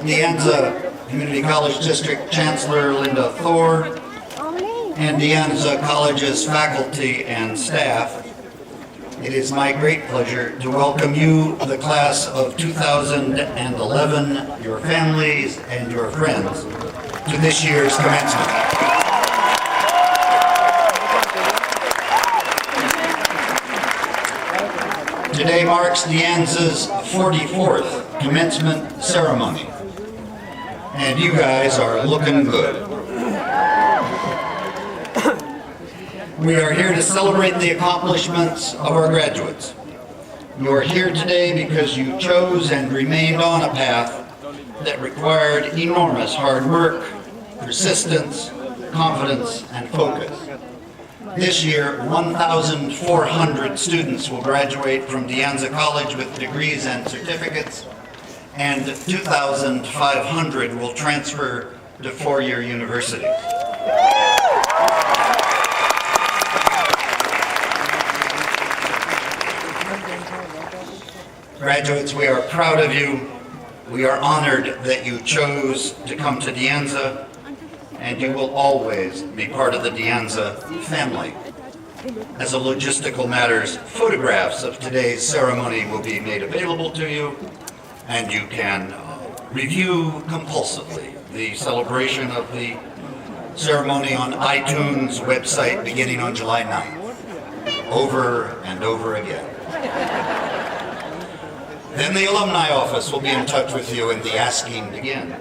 the Anza Community College District Chancellor Linda Thor, and the Anza College's faculty and staff, it is my great pleasure to welcome you, the class of 2011, your families and your friends, to this year's commencement. Today marks the Anza's 44th commencement ceremony, and you guys are looking good. We are here to celebrate the accomplishments of our graduates. You are here today because you chose and remained on a path that required enormous hard work, persistence, confidence, and focus. This year, 1,400 students will graduate from the Anza College with degrees and certificates, and 2,500 will transfer to four-year universities. Graduates, we are proud of you. We are honored that you chose to come to De Anza, and you will always be part of the De Anza family. As a logistical matters, photographs of today's ceremony will be made available to you, and you can review compulsively the celebration of the ceremony on iTunes website beginning on July 9th, over and over again. Then the alumni office will be in touch with you and the asking begins.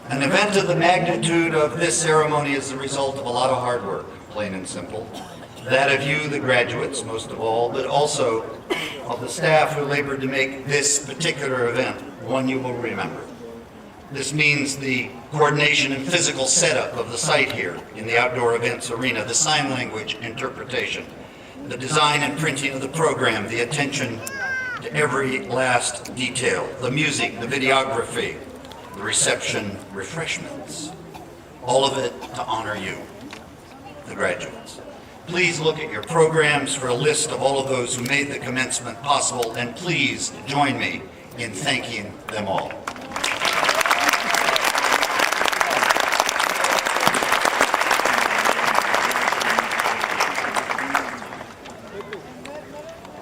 An event of the magnitude of this ceremony is the result of a lot of hard work, plain and simple. That of you, the graduates, most of all, but also of the staff who labored to make this particular event one you will remember. This means the coordination and physical setup of the site here in the outdoor events arena, the sign language interpretation, the design and printing of the program, the attention to every last detail, the music, the videography, the reception, refreshments, all of it to honor you, the graduates. Please look at your programs for a list of all of those who made the commencement possible, and please join me in thanking them all.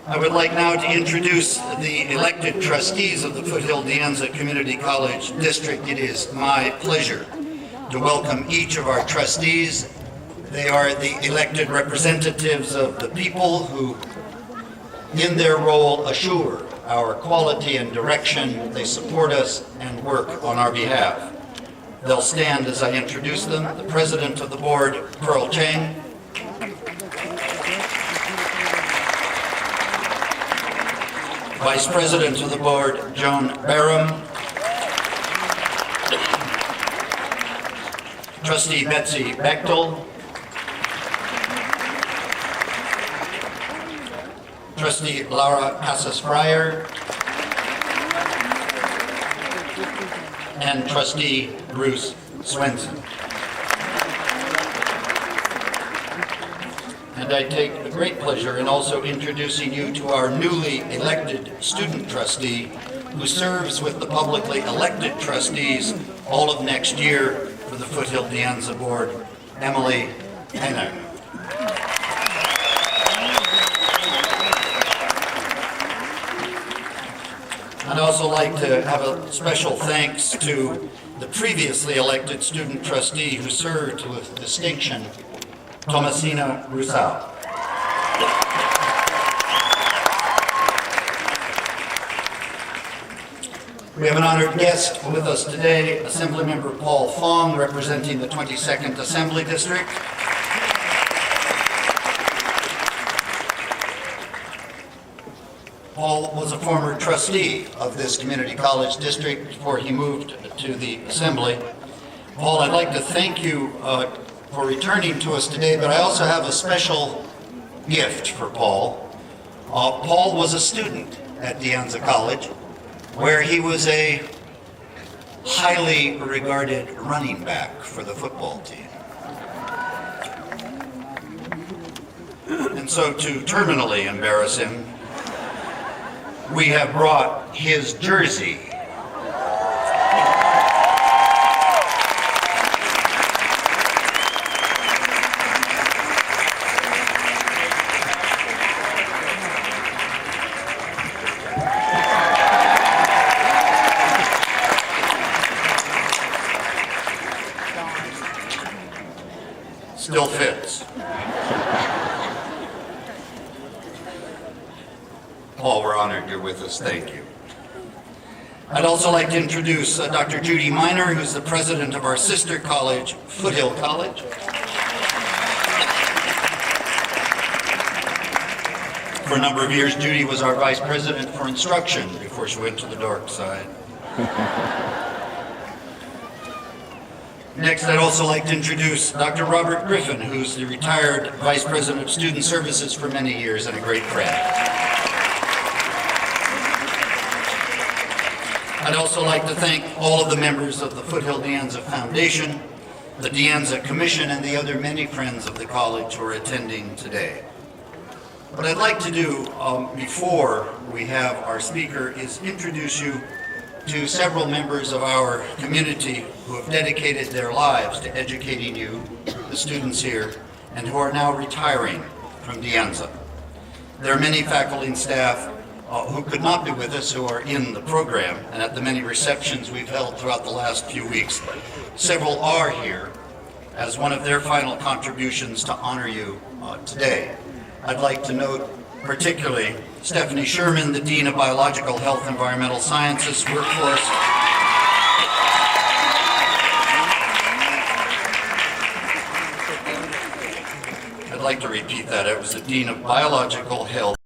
I would like now to introduce the elected trustees of the Foothill De Anza Community College District. It is my pleasure to welcome each of our trustees. They are the elected representatives of the people who, in their role, assure our quality and direction. They support us and work on our behalf. They'll stand as I introduce them. The President of the Board, Pearl Chang. Vice President of the Board, Joan Barham. Trustee Betsy Bechtel. Trustee Laura Casas-Fryer. And Trustee Bruce Swenson. And I take a great pleasure in also introducing you to our newly elected student trustee who serves with the publicly elected trustees all of next year for the Foothill De Anza Board, Emily Henner. I'd also like to have a special thanks to the previously elected student trustee who served with distinction, Thomasina Roussel. We have an honored guest with us today, Assemblymember Paul Fong, representing the 22nd Assembly District. Paul was a former trustee of this community college district before he moved to the Assembly. Paul, I'd like to thank you for returning to us today, but I also have a special gift for Paul. Paul was a student at De Anza College, where he was a highly regarded running back for the football team. And so to terminally embarrass him, we have brought his jersey fits. Paul, we're honored you're with us. Thank you. I'd also like to introduce Dr. Judy Miner, who's the president of our sister college, Foothill College. For a number of years, Judy was our vice president for instruction before she went to the dark side. Next, I'd also like to introduce Dr. Robert Griffin, who's the retired vice president of student services for many years and a great friend. I'd also like to thank all of the members of the Foothill De Anza Foundation, the De Anza Commission, and the other many friends of the college who are attending today. What I'd like to do before we have our speaker is introduce you to several members of our community who have dedicated their lives to educating you, the students here, and who are now retiring from De Anza. There are many faculty and staff who could not be with us who are in the program, and at the many receptions we've held throughout the last few weeks, several are here as one of their final contributions to honor you today. I'd like to note particularly Stephanie Sherman, the Dean of Biological Health and Environmental Sciences Workforce. I'd like to repeat that. It was the Dean of Biological Health